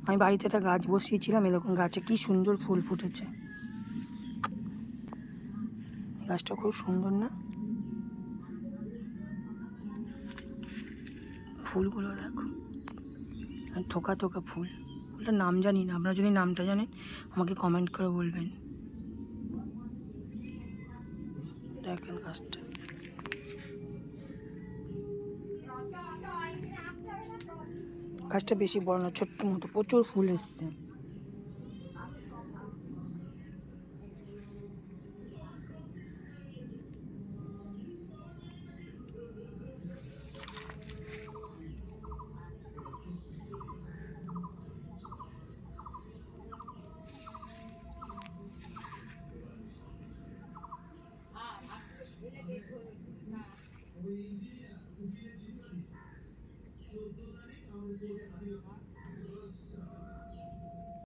আমি বাড়িতে একটা গাছ বসিয়েছিলাম, এরকম গাছে কি সুন্দর ফুল ফুটেছে। গাছটা খুব সুন্দর না? ফুলগুলো দেখো, থোকা থোকা ফুল। ফুলটার নাম জানি না, আপনারা যদি নামটা জানেন আমাকে কমেন্ট করে বলবেন। দেখেন গাছটা, গাছটা বেশি বড় না, ছোট্ট মতো, প্রচুর ফুল এসছে।